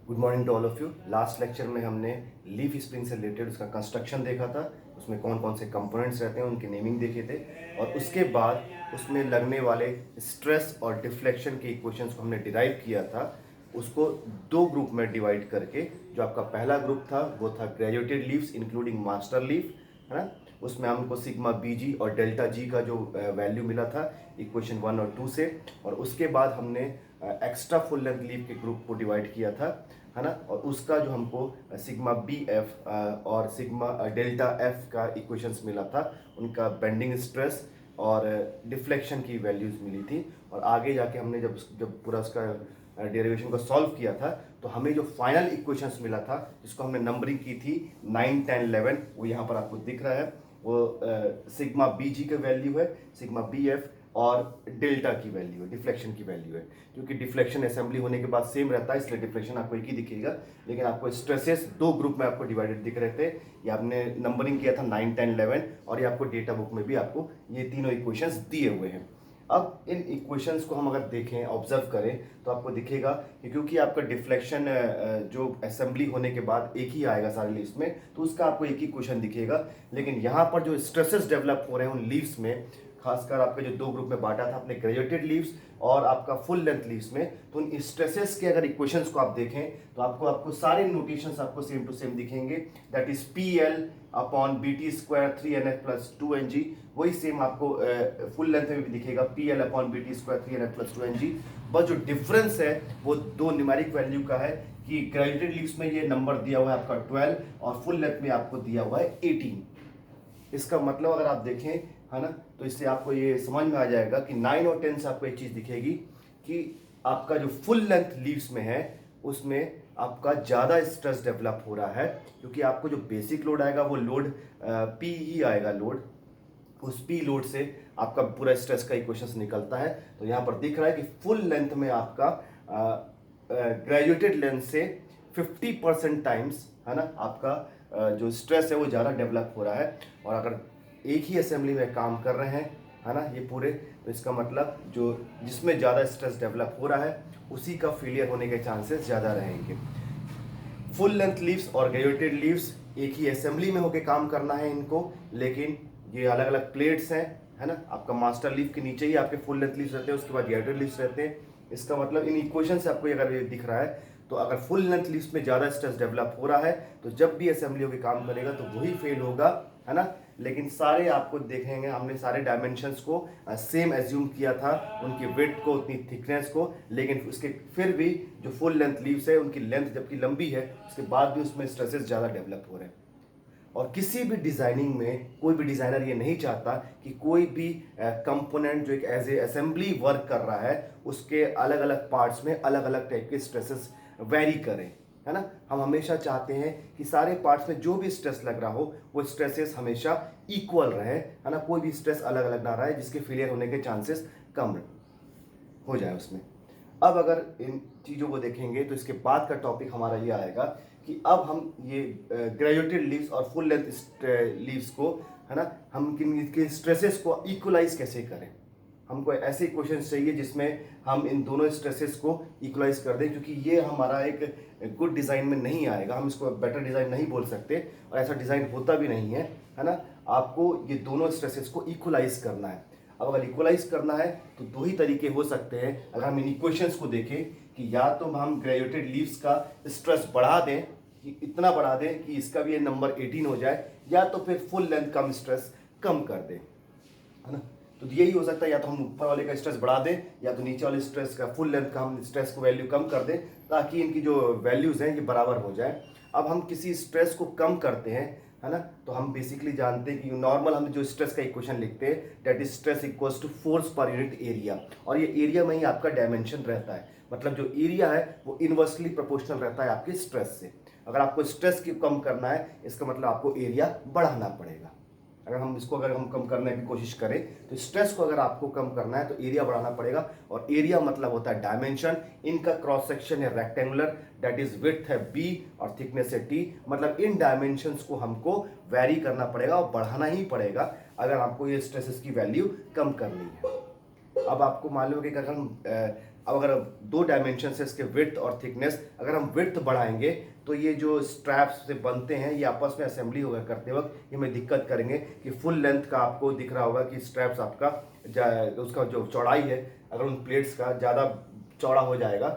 Good morning to all of you. Last lecture में हमने leaf spring से related उसका कंस्ट्रक्शन देखा था, उसमें कौन कौन से कंपोनेंट्स रहते हैं उनके नेमिंग देखे थे, और उसके बाद उसमें लगने वाले स्ट्रेस और डिफ्लेक्शन के इक्वेशंस को हमने डिराइव किया था। उसको दो ग्रुप में डिवाइड करके, जो आपका पहला ग्रुप था वो था graduated leaves including master leaf, है ना। उसमें हमको सिग्मा बी जी और डेल्टा जी का जो वैल्यू मिला था इक्वेशन 1 और 2 से, और उसके बाद हमने एक्स्ट्रा फुल लेंथ लीफ के ग्रुप को डिवाइड किया था, है ना। और उसका जो हमको सिग्मा बी एफ और सिग्मा डेल्टा एफ का इक्वेशंस मिला था, उनका बेंडिंग स्ट्रेस और डिफ्लेक्शन की वैल्यूज मिली थी। और आगे जाके हमने जब पूरा उसका डेरिवेशन को सॉल्व किया था, तो हमें जो फाइनल इक्वेशंस मिला था, जिसको हमने नंबरिंग की थी 9, 10, 11, वो यहाँ पर आपको दिख रहा है। वो सिग्मा बी जी का वैल्यू है, सिग्मा बी एफ और डेल्टा की वैल्यू है, डिफ्लेक्शन की वैल्यू है। क्योंकि डिफ्लेक्शन असेंबली होने के बाद सेम रहता है, इसलिए डिफ्लेक्शन आपको एक ही दिखेगा, लेकिन आपको स्ट्रेसेस दो ग्रुप में आपको डिवाइडेड दिख रहे थे। ये आपने नंबरिंग किया था 9, 10, 11, और ये आपको डेटा बुक में भी आपको ये तीनों इक्वेशंस दिए हुए हैं। अब इन इक्वेशंस को हम अगर देखें, ऑब्जर्व करें, तो आपको दिखेगा कि क्योंकि आपका डिफ्लेक्शन जो असेंबली होने के बाद एक ही आएगा सारे लीव्स में, तो उसका आपको एक ही क्वेश्चन दिखेगा। लेकिन यहाँ पर जो स्ट्रेसेस डेवलप हो रहे हैं उन लीव्स में, खासकर आपके जो दो ग्रुप में बांटा था अपने ग्रेजुएटेड लीव्स और आपका फुल लेंथ लीव्स में, तो उन स्ट्रेसेस के अगर इक्वेशंस को आप देखें तो आपको सारे नोटेशंस आपको सेम टू सेम दिखेंगे। That is P L upon B T square 3NF plus 2NG। वही सेम आपको फुल लेंथ में भी दिखेगा, P L upon B T square 3NF plus 2NG। बस जो डिफरेंस है वो दो न्यूमेरिक वैल्यू का है कि ग्रेजुएटेड लीव्स में ये नंबर दिया हुआ है आपका 12 और फुल लेंथ में आपको दिया हुआ है 18। इसका मतलब अगर आप देखें, है ना, तो इससे आपको ये समझ में आ जाएगा कि 9 और 10 से आपको एक चीज दिखेगी कि आपका जो फुल लेंथ लीव्स में है उसमें आपका ज्यादा स्ट्रेस डेवलप हो रहा है, क्योंकि आपको जो बेसिक लोड आएगा वो लोड पी ही आएगा लोड। उस पी लोड से आपका पूरा स्ट्रेस का इक्वेशन निकलता है। तो यहाँ पर दिख रहा है कि फुल लेंथ में आपका ग्रेजुएटेड लेंथ से 50% टाइम्स, है ना, आपका जो स्ट्रेस है वो ज़्यादा डेवलप हो रहा है। और अगर एक ही असेंबली में काम कर रहे हैं, है ना, ये पूरे, तो इसका मतलब जो जिसमें ज़्यादा स्ट्रेस डेवलप हो रहा है उसी का फेलियर होने के चांसेस ज़्यादा रहेंगे। फुल लेंथ लीव्स और ग्रेजुएटेड लीव्स एक ही असेंबली में होकर काम करना है इनको, लेकिन ये अलग अलग प्लेट्स हैं, है ना। आपका मास्टर लीफ के नीचे ही आपके फुल लेंथ लीव्स रहते हैं, उसके बाद ग्रेजुएटेड लीव्स रहते हैं। इसका मतलब इन इक्वेशन से आपको अगर ये दिख रहा है, तो अगर फुल लेंथ लीव्स में ज़्यादा स्ट्रेस डेवलप हो रहा है तो जब भी असेंबली होकर काम करेगा तो वही फेल होगा, है ना। लेकिन सारे आपको देखेंगे, हमने सारे डायमेंशंस को सेम एज्यूम किया था, उनकी विड्थ को, उतनी थिकनेस को, लेकिन उसके फिर भी जो फुल लेंथ लीव्स है उनकी लेंथ जबकि लंबी है, उसके बाद भी उसमें स्ट्रेसेस ज़्यादा डेवलप हो रहे हैं। और किसी भी डिजाइनिंग में कोई भी डिजाइनर ये नहीं चाहता कि कोई भी कंपोनेंट जो एक एज ए असेंबली वर्क कर रहा है उसके अलग अलग पार्ट्स में अलग अलग टाइप के स्ट्रेसेस वेरी करें, है ना। हम हमेशा चाहते हैं कि सारे पार्ट्स में जो भी स्ट्रेस लग रहा हो वो स्ट्रेसेस हमेशा इक्वल रहे, है ना, कोई भी स्ट्रेस अलग अलग ना रहे जिसके फेलियर होने के चांसेस कम हो जाए उसमें। अब अगर इन चीज़ों को देखेंगे तो इसके बाद का टॉपिक हमारा ये आएगा कि अब हम ये ग्रेजुएटेड लीव्स और फुल लेंथ लीव्स को, है ना, हम इनके स्ट्रेसेस को इक्वलाइज कैसे करें। हमको ऐसे क्वेश्चन चाहिए जिसमें हम इन दोनों स्ट्रेसेस को इक्वलाइज कर दें, क्योंकि ये हमारा एक गुड डिज़ाइन में नहीं आएगा, हम इसको बेटर डिज़ाइन नहीं बोल सकते, और ऐसा डिज़ाइन होता भी नहीं है ना। आपको ये दोनों स्ट्रेसेस को इक्वलाइज करना है। अब अगर इक्वलाइज करना है तो दो ही तरीके हो सकते हैं। अगर हम इन इक्वेशंस को देखें कि या तो हम ग्रेजुएटेड लीव्स का स्ट्रेस बढ़ा दें, कि इतना बढ़ा दें कि इसका भी ये नंबर 18 हो जाए, या तो फिर फुल लेंथ का स्ट्रेस कम कर दें, है ना। तो यही हो सकता है, या तो हम ऊपर वाले का स्ट्रेस बढ़ा दें या तो नीचे वाले स्ट्रेस का, फुल लेंथ का हम स्ट्रेस को वैल्यू कम कर दें, ताकि इनकी जो वैल्यूज हैं ये बराबर हो जाए। अब हम किसी स्ट्रेस को कम करते हैं, है ना, तो हम बेसिकली जानते हैं कि नॉर्मल हम जो स्ट्रेस का इक्वेशन लिखते हैं, that is stress equals to force per unit area, और ये एरिया में ही आपका डायमेंशन रहता है। मतलब जो एरिया है वो इनवर्सली प्रोपोर्शनल रहता है आपके स्ट्रेस से। अगर आपको स्ट्रेस की कम करना है, इसका मतलब आपको एरिया बढ़ाना पड़ेगा। अगर हम कम करने की कोशिश करें तो स्ट्रेस को अगर आपको कम करना है तो एरिया बढ़ाना पड़ेगा, और एरिया मतलब होता है डायमेंशन। इनका क्रॉस सेक्शन है रेक्टेंगुलर, दैट इज विड्थ है b और थिकनेस है t। मतलब इन डायमेंशंस को हमको वैरी करना पड़ेगा और बढ़ाना ही पड़ेगा अगर आपको ये स्ट्रेसेस की वैल्यू कम करनी है। अब आपको मालूम है कि अगर हम अब अगर दो डायमेंशन है इसके, विड्थ और थिकनेस, अगर हम विड्थ बढ़ाएंगे तो ये जो स्ट्रैप्स से बनते हैं ये आपस में असेंबली होगा करते वक्त ये हमें दिक्कत करेंगे कि फुल लेंथ का आपको दिख रहा होगा कि स्ट्रैप्स आपका उसका जो चौड़ाई है अगर उन प्लेट्स का ज़्यादा चौड़ा हो जाएगा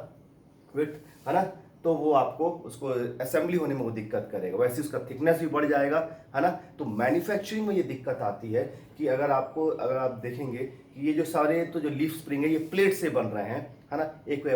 विड्थ, है ना, तो वो आपको उसको असेंबली होने में वो दिक्कत करेगा। वैसे उसका थिकनेस भी बढ़ जाएगा, है ना। तो मैन्युफैक्चरिंग में ये दिक्कत आती है कि अगर आप देखेंगे कि ये जो सारे तो जो लीफ स्प्रिंग है ये प्लेट से बन रहे हैं, है ना। एक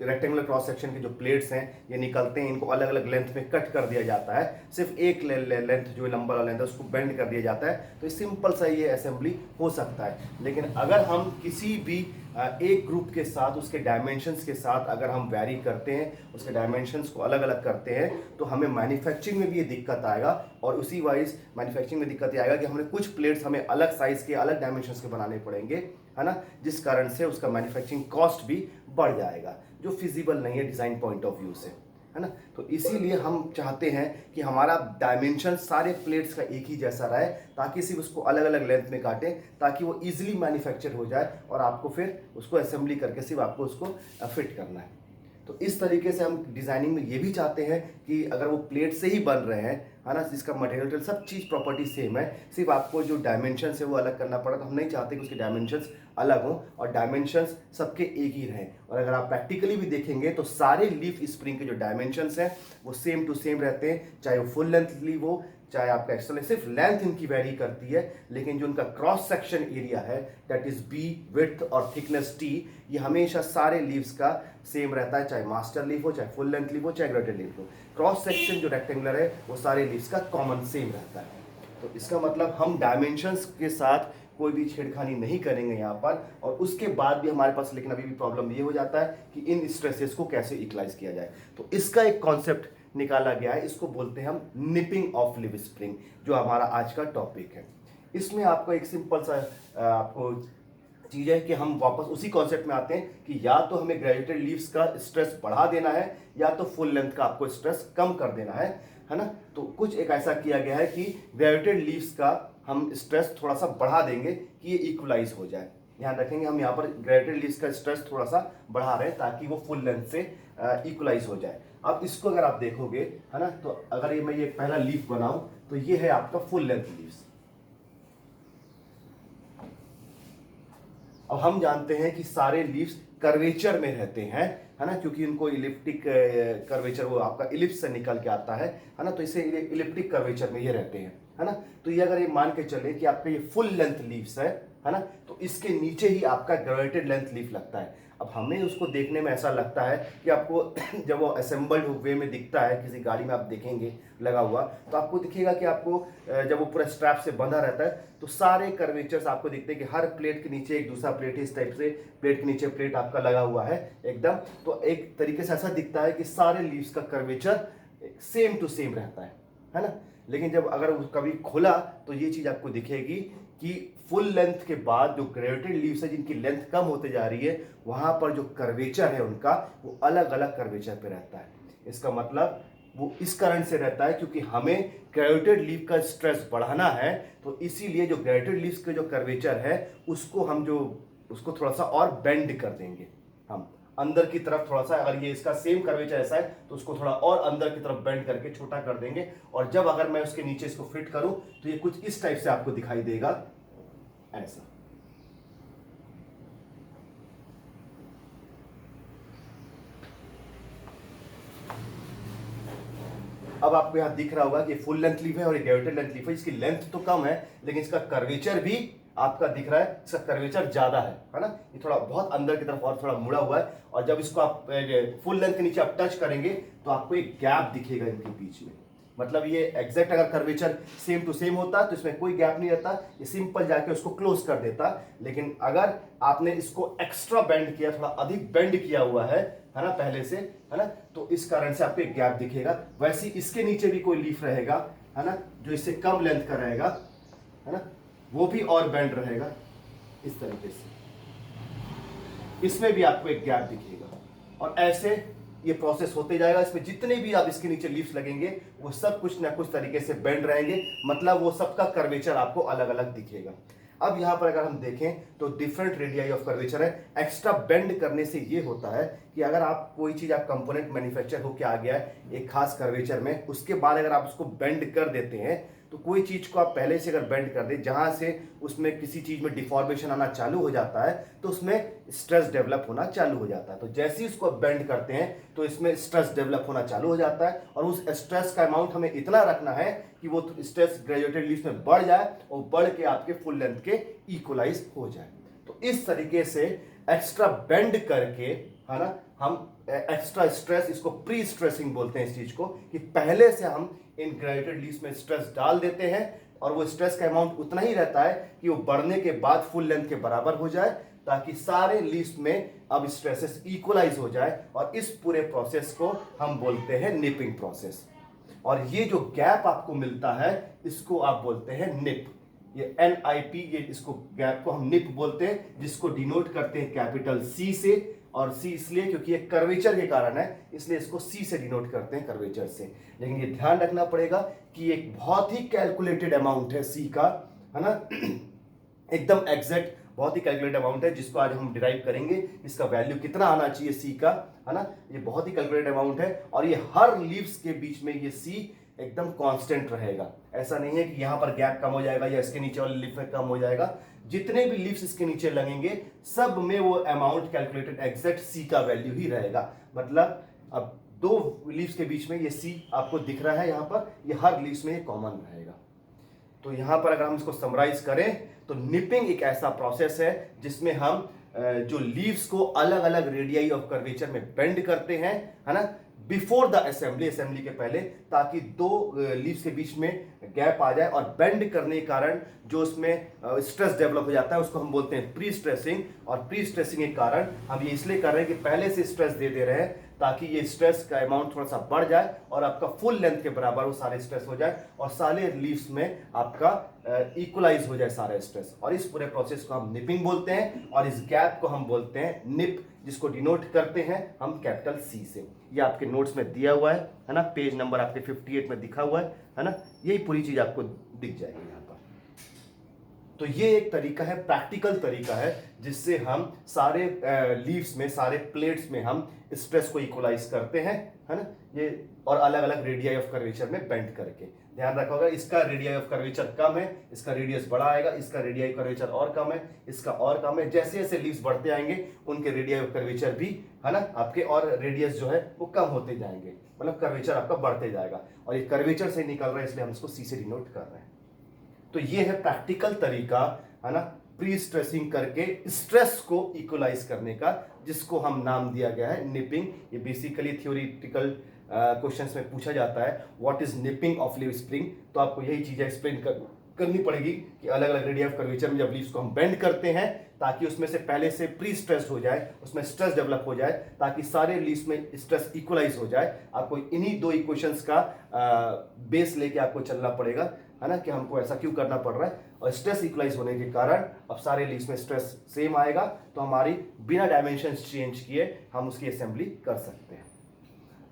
रेक्टेंगुलर क्रॉस सेक्शन के जो प्लेट्स हैं ये निकलते हैं, इनको अलग अलग लेंथ में कट कर दिया जाता है, सिर्फ एक लेंथ जो लंबा वाला लेंथ है उसको बेंड कर दिया जाता है, तो सिंपल सा ये असेंबली हो सकता है। लेकिन अगर हम किसी भी एक ग्रुप के साथ उसके डायमेंशंस के साथ अगर हम वैरी करते हैं, उसके डायमेंशंस को अलग अलग करते हैं, तो हमें मैन्युफैक्चरिंग में भी ये दिक्कत आएगा। और उसी वाइज मैन्युफैक्चरिंग में दिक्कत ये आएगा कि हमें कुछ प्लेट्स हमें अलग साइज के अलग डायमेंशंस के बनाने पड़ेंगे, है ना, जिस कारण से उसका मैन्युफैक्चरिंग कॉस्ट भी बढ़ जाएगा, जो फिजिबल नहीं है डिज़ाइन पॉइंट ऑफ व्यू से, है ना। तो इसीलिए हम चाहते हैं कि हमारा डायमेंशन सारे प्लेट्स का एक ही जैसा रहे, ताकि सिर्फ उसको अलग अलग लेंथ में काटें, ताकि वो इजीली मैन्युफैक्चर हो जाए और आपको फिर उसको असेंबली करके सिर्फ आपको उसको फिट करना है। तो इस तरीके से हम डिज़ाइनिंग में ये भी चाहते हैं कि अगर वो प्लेट से ही बन रहे हैं, है ना, जिसका मटेरियल सब चीज़ प्रॉपर्टी सेम है, सिर्फ आपको जो डायमेंशंस है वो अलग करना पड़ा, तो हम नहीं चाहते कि उसके डायमेंशंस अलग हों और डायमेंशंस सबके एक ही रहें। और अगर आप प्रैक्टिकली भी देखेंगे तो सारे लीफ स्प्रिंग के जो डायमेंशंस हैं वो सेम टू सेम रहते हैं, चाहे वो फुल लेंथ लीव हो चाहे आपका एक्स्ट्रा, सिर्फ लेंथ इनकी वेरी करती है, लेकिन जो उनका क्रॉस सेक्शन एरिया है दैट इज बी, विड्थ और थिकनेस टी, ये हमेशा सारे लीव्स का सेम रहता है, चाहे मास्टर लीफ हो, चाहे फुल लेंथ लीफ हो, चाहे ग्रेटेड लीफ हो। क्रॉस सेक्शन जो रेक्टेंगुलर है वो सारे लीव्स का कॉमन सेम रहता है। तो इसका मतलब हम डायमेंशंस के साथ कोई भी छेड़खानी नहीं करेंगे यहाँ पर। और उसके बाद भी हमारे पास लेकिन अभी भी प्रॉब्लम ये हो जाता है कि इन स्ट्रेसेस को कैसे इक्वलाइज किया जाए। तो इसका एक कॉन्सेप्ट निकाला गया है, इसको बोलते हैं हम निपिंग ऑफ लीफ स्प्रिंग, जो हमारा आज का टॉपिक है। इसमें आपको एक सिंपल सा आपको चीज़ है कि हम वापस उसी कॉन्सेप्ट में आते हैं कि या तो हमें ग्रेजुएटेड लीव्स का स्ट्रेस बढ़ा देना है या तो फुल लेंथ का आपको स्ट्रेस कम कर देना है ना। तो कुछ एक ऐसा किया गया है कि ग्रेजुएटेड लीव्स का हम स्ट्रेस थोड़ा सा बढ़ा देंगे कि ये इक्वलाइज हो जाए। ध्यान रखेंगे हम यहाँ पर ग्रेजुएटेड लीव्स का स्ट्रेस थोड़ा सा बढ़ा रहे हैं ताकि वो फुल लेंथ से इक्वलाइज हो जाए। अब इसको अगर आप देखोगे, है ना, तो अगर ये मैं ये पहला लीफ बनाऊं तो ये है आपका फुल लेंथ लीव्स। अब हम जानते हैं कि सारे लीव्स कर्वेचर में रहते हैं, है ना, क्योंकि उनको इलिप्टिक कर्वेचर वो आपका इलिप्स से निकल के आता है ना, तो इसे इलिप्टिक कर्वेचर में ये रहते हैं, है ना। तो ये अगर ये मान के चले कि आपका ये फुल लेंथ लीव्स है ना, तो इसके नीचे ही आपका ग्रेजुएटेड लेंथ लीफ लगता है। अब हमें उसको देखने में ऐसा लगता है कि आपको जब वो असेंबल्ड वे में दिखता है, किसी गाड़ी में आप देखेंगे लगा हुआ, तो आपको दिखेगा कि आपको जब वो पूरा स्ट्रैप से बंधा रहता है तो सारे कर्वेचर्स आपको दिखते हैं कि हर प्लेट के नीचे एक दूसरा प्लेट है, इस टाइप से प्लेट के नीचे प्लेट आपका लगा हुआ है एकदम। तो एक तरीके से ऐसा दिखता है कि सारे लीव्स का कर्वेचर सेम टू सेम रहता है ना। लेकिन जब अगर कभी खुला तो ये चीज़ आपको दिखेगी कि फुल लेंथ के बाद जो ग्रेजुएटेड लीव्स है जिनकी लेंथ कम होते जा रही है, वहां पर जो कर्वेचर है उनका वो अलग अलग कर्वेचर पे रहता है। इसका मतलब वो इस कारण से रहता है क्योंकि हमें ग्रेजुएटेड लीव का स्ट्रेस बढ़ाना है, तो इसीलिए जो ग्रेजुएटेड लीव्स के जो कर्वेचर है उसको थोड़ा सा और बेंड कर देंगे हम अंदर की तरफ थोड़ा सा। अगर ये इसका सेम कर्वेचर ऐसा है तो उसको थोड़ा और अंदर की तरफ बेंड करके छोटा कर देंगे, और जब अगर मैं उसके नीचे इसको फिट करूं तो ये कुछ इस टाइप से आपको दिखाई देगा ऐसा। अब आपको यहां दिख रहा होगा कि फुल लेंथ लीफ है और ये ग्रेजुएटेड लेंथ लीफ है। इसकी लेंथ तो कम है लेकिन इसका कर्वेचर भी आपका दिख रहा है, इसका कर्वेचर ज्यादा है ना। ये थोड़ा बहुत अंदर की तरफ और थोड़ा मुड़ा हुआ है, और जब इसको आप फुल लेंथ के नीचे आप टच करेंगे तो आपको एक गैप दिखेगा इनके बीच में। मतलब ये एग्जैक्ट अगर कर्वेचर सेम टू सेम होता तो इसमें कोई गैप नहीं रहता, ये सिंपल जाके उसको क्लोज कर देता। लेकिन अगर आपने इसको एक्स्ट्रा बेंड किया, थोड़ा अधिक बेंड किया हुआ है ना पहले से, है ना, तो इस कारण से आपको एक गैप दिखेगा। वैसे इसके नीचे भी कोई लीफ रहेगा, है ना, जो इससे कम लेंथ का रहेगा, है ना, वो भी और बेंड रहेगा इस तरीके से। इसमें भी आपको एक गैप दिखेगा, और ऐसे ये प्रोसेस होते जाएगा। इसमें जितने भी आप इसके नीचे लीव्स लगेंगे वो सब कुछ ना कुछ तरीके से बेंड रहेंगे, मतलब वो सबका कर्वेचर आपको अलग अलग दिखेगा। अब यहाँ पर अगर हम देखें तो डिफरेंट रेडियाई ऑफ कर्वेचर है। एक्स्ट्रा बेंड करने से ये होता है कि अगर आप कोई चीज़ आप कंपोनेंट मैन्युफैक्चर होके आ गया है एक खास कर्वेचर में, उसके बाद अगर आप उसको बेंड कर देते हैं तो कोई चीज़ को आप पहले से अगर बेंड कर दें जहाँ से उसमें किसी चीज़ में डिफॉर्मेशन आना चालू हो जाता है तो उसमें स्ट्रेस डेवलप होना चालू हो जाता है। तो जैसे ही उसको बेंड करते हैं तो इसमें स्ट्रेस डेवलप होना चालू हो जाता है और उस स्ट्रेस का अमाउंट हमें इतना रखना है कि वो स्ट्रेस ग्रेजुएटेड लीव्स में बढ़ जाए और बढ़ के आपके फुल लेंथ के इक्वलाइज हो जाए। तो इस तरीके से एक्स्ट्रा बेंड करके, है ना, हम एक्स्ट्रा स्ट्रेस, इसको प्री स्ट्रेसिंग बोलते हैं इस चीज को, कि पहले से हम इन ग्रेजुएटेड लीव्स में स्ट्रेस डाल देते हैं और वो स्ट्रेस का अमाउंट उतना ही रहता है कि वो बढ़ने के बाद फुल लेंथ के बराबर हो जाए, ताकि सारे लीव्स में अब स्ट्रेसेस इक्वलाइज हो जाए। और इस पूरे प्रोसेस को हम बोलते हैं निपिंग प्रोसेस। और ये जो गैप आपको मिलता है इसको आप बोलते हैं निप। ये NIP, ये इसको गैप को हम निप बोलते हैं, जिसको डिनोट करते हैं कैपिटल C से। और C इसलिए क्योंकि ये कर्वेचर के कारण है, इसलिए इसको C से डिनोट करते हैं, कर्वेचर से। लेकिन ये ध्यान रखना पड़ेगा कि एक बहुत ही कैलकुलेटेड अमाउंट है C का, है ना, एकदम एग्जैक्ट, बहुत ही कैलकुलेटेड अमाउंट है, जिसको आज हम डिराइव करेंगे इसका वैल्यू कितना आना चाहिए C का, है ना। ये बहुत ही कैलकुलेटेड अमाउंट है और ये हर लीव्स के बीच में ये C एकदम कांस्टेंट रहेगा। ऐसा नहीं है कि यहाँ पर गैप कम हो जाएगा या इसके नीचे वाले लीफ में कम हो जाएगा। जितने भी लीव्स इसके नीचे लगेंगे सब में वो अमाउंट कैलकुलेटेड एग्जैक्ट C का वैल्यू ही रहेगा। मतलब अब दो लीव्स के बीच में ये C आपको दिख रहा है यहाँ पर, ये हर लीव्स में ये कॉमन रहेगा। तो यहाँ पर अगर हम इसको समराइज करें तो निपिंग एक ऐसा प्रोसेस है जिसमें हम जो लीव्स को अलग अलग रेडियाई ऑफ कर्वेचर में बेंड करते हैं, है ना, बिफोर द असेंबली, असेंबली के पहले, ताकि दो लीव्स के बीच में गैप आ जाए। और बेंड करने के कारण जो उसमें स्ट्रेस डेवलप हो जाता है उसको हम बोलते हैं प्री स्ट्रेसिंग। और प्री स्ट्रेसिंग के कारण हम ये इसलिए कर रहे हैं कि पहले से स्ट्रेस दे रहे हैं ताकि ये स्ट्रेस का अमाउंट थोड़ा सा बढ़ जाए और आपका फुल लेंथ के बराबर वो सारे स्ट्रेस हो जाए और सारे लीव्स में आपका इक्वलाइज हो जाए सारा स्ट्रेस। और इस पूरे प्रोसेस को हम निपिंग बोलते हैं और इस गैप को हम बोलते हैं निप, जिसको डिनोट करते हैं हम कैपिटल C से। ये आपके नोट्स में दिया हुआ है ना, पेज नंबर आपके 58 में दिखा हुआ है ना, यही पूरी चीज आपको दिख जाएगी यहाँ पर। तो ये एक तरीका है, प्रैक्टिकल तरीका है, जिससे हम सारे लीव्स में, सारे प्लेट्स में हम स्ट्रेस को इक्वलाइज करते हैं, है ना, ये, और अलग अलग रेडियाई ऑफ कर्वेचर में बेंड करके। ध्यान रखा होगा, इसका रेडियाई ऑफ कर्वेचर कम है, इसका रेडियस बड़ा आएगा, इसका रेडियाई कर्वेचर और कम है, इसका और कम है। जैसे जैसे लीव्स बढ़ते आएंगे उनके रेडियाई ऑफ कर्वेचर भी, है ना, आपके और रेडियस जो है वो कम होते जाएंगे, मतलब कर्वेचर आपका बढ़ते जाएगा। और ये कर्वेचर से निकल रहा है इसलिए हम इसको C से डिनोट कर रहे हैं। तो ये है प्रैक्टिकल तरीका, है ना, प्री स्ट्रेसिंग करके स्ट्रेस को इक्वलाइज करने का, जिसको हम नाम दिया गया है निपिंग। ये बेसिकली थ्योरेटिकल क्वेश्चंस में पूछा जाता है, what is nipping of leave spring. तो आपको यही चीजें एक्सप्लेन करनी पड़ेगी कि अलग अलग रेडियस ऑफ कर्वेचर में जब लीव्स को हम बेंड करते हैं ताकि उसमें से पहले से प्री स्ट्रेस हो जाए, उसमें स्ट्रेस डेवलप हो जाए, ताकि सारे लीव्स में स्ट्रेस इक्वलाइज हो जाए। आपको इन्हीं दो इक्वेशंस का बेस लेके आपको चलना पड़ेगा, है ना, कि हमको ऐसा क्यों करना पड़ रहा है। और स्ट्रेस इक्वलाइज होने के कारण अब सारे लीव्स में स्ट्रेस सेम आएगा, तो हमारी बिना डायमेंशन चेंज किए हम उसकी असेंबली कर सकते हैं।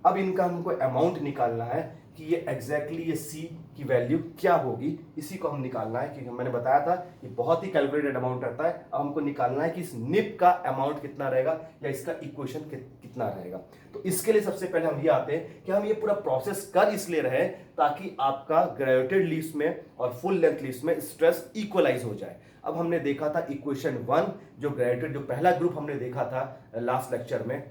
अब इनका हमको अमाउंट निकालना है कि ये एग्जैक्टली ये C की वैल्यू क्या होगी, इसी को हम निकालना है। क्योंकि मैंने बताया था ये बहुत ही कैलकुलेटेड अमाउंट रहता है। अब हमको निकालना है कि इस निप का अमाउंट कितना रहेगा या इसका इक्वेशन कितना रहेगा। तो इसके लिए सबसे पहले हम ये आते हैं कि हम ये पूरा प्रोसेस कर इसलिए रहे ताकि आपका ग्रेजुएटेड लीव्स में और फुल लेंथ लीव्स में स्ट्रेस इक्वलाइज हो जाए। अब हमने देखा था इक्वेशन 1, जो ग्रेजुएटेड, जो पहला ग्रुप हमने देखा था लास्ट लेक्चर में,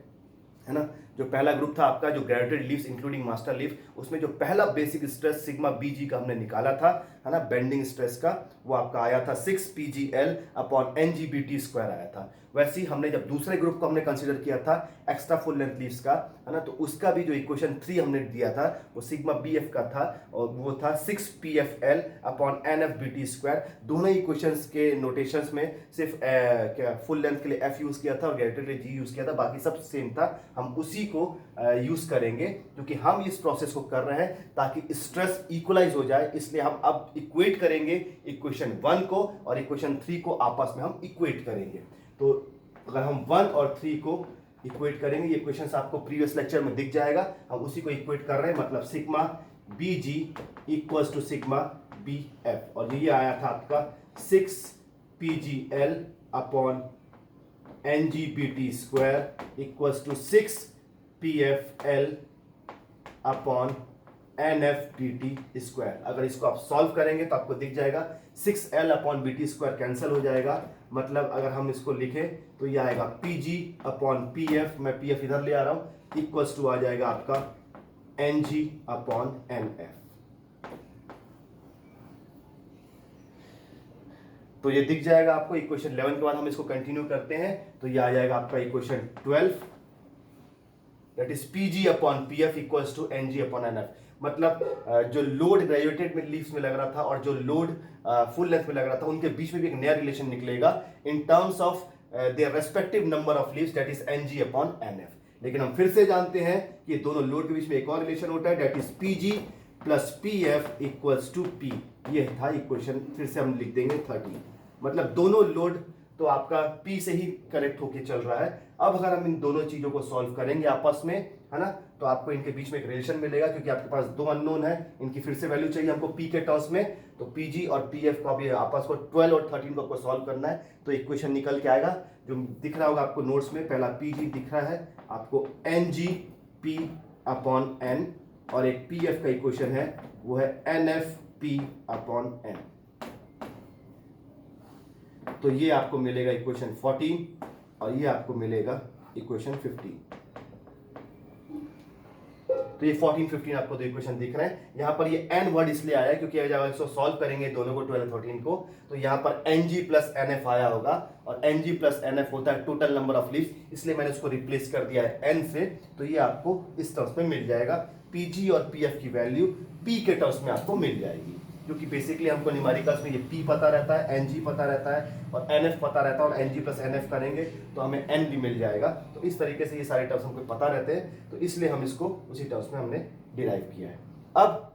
है ना, जो पहला ग्रुप था आपका जो graduated leaves including master leave, उसमें जो पहला बेसिक स्ट्रेस सिग्मा BG का हमने निकाला था, है ना, बेंडिंग स्ट्रेस का, वो आपका आया था 6PGL/NGBT² आया था। वैसे ही हमने जब दूसरे ग्रुप को हमने कंसीडर किया था एक्स्ट्रा फुल लेंथ लीव्स का, है ना, तो उसका भी जो इक्वेशन 3 हमने दिया था वो सिग्मा BF का था और वो था 6PFL/NFBT²। दोनों इक्वेशंस के नोटेशंस में सिर्फ क्या फुल लेंथ के लिए F यूज किया था और ग्रेजुएटेड के लिए G यूज किया था, बाकी सब सेम था। हम उसी को यूज करेंगे क्योंकि हम इस प्रोसेस को कर रहे हैं ताकि स्ट्रेस इक्वलाइज हो जाए। इसलिए हम अब इक्वेट करेंगे इक्वेशन 1 को और इक्वेशन 3 को आपस में हम इक्वेट करेंगे। तो अगर हम 1 और 3 को इक्वेट करेंगे, ये इक्वेशंस आपको प्रीवियस लेक्चर में दिख जाएगा, हम उसी को इक्वेट कर रहे हैं, मतलब sigma BG equals to sigma BF। और ये आया था आपका 6 PGL upon NGBT square equals to 6 PFL upon NFBT square. अगर इसको आप सॉल्व करेंगे तो आपको दिख जाएगा 6L upon BT square cancel हो जाएगा। मतलब अगर हम इसको लिखें तो ये आएगा PG अपॉन PF, मैं PF इधर ले आ रहा हूं, इक्वल्स टू आ जाएगा आपका NG अपॉन NF। तो ये दिख जाएगा आपको इक्वेशन 11 के बाद हम इसको कंटिन्यू करते हैं तो ये आ जाएगा आपका equation 12, that is PG upon PF equals to NG upon NF। मतलब जो लोड ग्रेजुएटेड में लीव्स में लग रहा था और जो लोड फुल लेंथ में लग रहा था उनके बीच में भी एक नया रिलेशन निकलेगा in terms of their respective number of leaves, that is NG upon NF। लेकिन हम फिर से जानते हैं कि दोनों लोड के बीच में एक और रिलेशन होता है, that is PG plus PF equals to P। ये था इक्वेशन, फिर से हम लिख देंगे 13। मतलब दोनों लोड तो आपका P से ही करेक्ट होके चल रहा है। अब अगर हम इन दोनों चीजों को सॉल्व करेंगे आपस में, है ना, तो आपको इनके बीच में एक रिलेशन मिलेगा क्योंकि आपके पास दो अननोन है, इनकी फिर से वैल्यू चाहिए हमको P के टर्म्स में। तो PG और PF को अभी आपस को 12 और 13 को आपको सॉल्व करना है तो इक्वेशन निकल के आएगा जो दिख रहा होगा आपको नोट्स में। पहला PG दिख रहा है आपको NGP अपॉन N और एक PF का इक्वेशन है वो है NFP अपॉन N। तो ये आपको मिलेगा इक्वेशन 14 और ये आपको मिलेगा इक्वेशन 15। तो ये 14 15 आपको दो इक्वेशन दिख रहे हैं। यहां पर ये n वर्ड इसलिए आया क्योंकि जब इसको सॉल्व करेंगे दोनों को 12 13 को तो यहां पर NG प्लस NF आया होगा और NG प्लस NF होता है टोटल नंबर ऑफ लीव्स, इसलिए मैंने उसको रिप्लेस कर दिया है n से। तो ये आपको इस टर्म्स में मिल जाएगा, PG और PF की वैल्यू P के टर्म्स में आपको मिल जाएगी क्योंकि बेसिकली हमको न्यूमेरिकल्स में ये P पता रहता है, NG पता रहता है और NF पता रहता है और NG प्लस NF करेंगे तो हमें N भी मिल जाएगा। तो इस तरीके से ये सारे टर्म्स हमको पता रहते हैं तो इसलिए हम इसको उसी टर्म्स में हमने डिराइव किया है। अब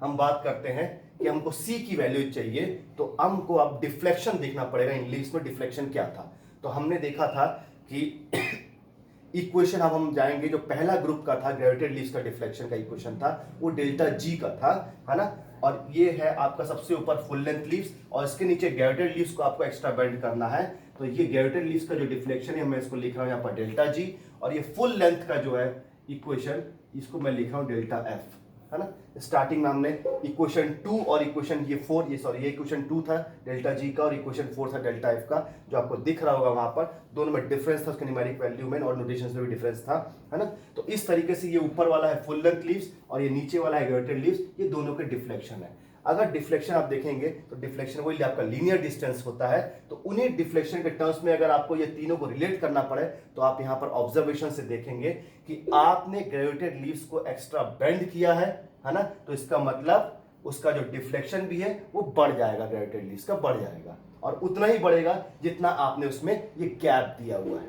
हम बात करते हैं कि हमको C की वैल्यू चाहिए तो हमको अब डिफ्लेक्शन देखना पड़ेगा, इन लीव्स में डिफ्लेक्शन क्या था। तो हमने देखा था कि इक्वेशन अब हम जाएंगे, जो पहला ग्रुप का था ग्रेविटेड लीव्स का डिफ्लेक्शन का इक्वेशन था वो डेल्टा G का था, है ना। और ये है आपका सबसे ऊपर फुल लेंथ लीव्स और इसके नीचे ग्रेविटेड लीव्स को आपको एक्स्ट्रा बेंड करना है। तो ये ग्रेविटेड लीव्स का जो डिफ्लेक्शन है मैं इसको लिख रहा हूं यहाँ पर डेल्टा G और ये फुल लेंथ का जो है इक्वेशन इसको मैं लिख रहा हूं डेल्टा F, है ना। स्टार्टिंग में हमने इक्वेशन 2 और इक्वेशन ये 4 ये इक्वेशन 2 था डेल्टा G का और इक्वेशन 4 था डेल्टा F का, जो आपको दिख रहा होगा वहां पर दोनों में डिफरेंस था, उसके न्यूमेरिक वैल्यू में और नोटेशंस में भी डिफरेंस था, है ना। तो इस तरीके से ये ऊपर वाला है फुल लेंथ लीव्स और ये नीचे वाला है ग्रेविटेड लीव्स, ये दोनों के डिफ्लेक्शन है। अगर डिफ्लेक्शन आप देखेंगे तो डिफ्लेक्शन वही आपका लीनियर डिस्टेंस होता है। तो उन्हीं डिफ्लेक्शन के टर्म्स में अगर आपको ये तीनों को रिलेट करना पड़े तो आप यहां पर ऑब्जर्वेशन से देखेंगे कि आपने ग्रेविटेड लीव्स को एक्स्ट्रा बेंड किया है ना, तो इसका मतलब उसका जो डिफ्लेक्शन भी है वो बढ़ जाएगा, ग्रेविटेड लीव्स का बढ़ जाएगा और उतना ही बढ़ेगा जितना आपने उसमें ये गैप दिया हुआ है,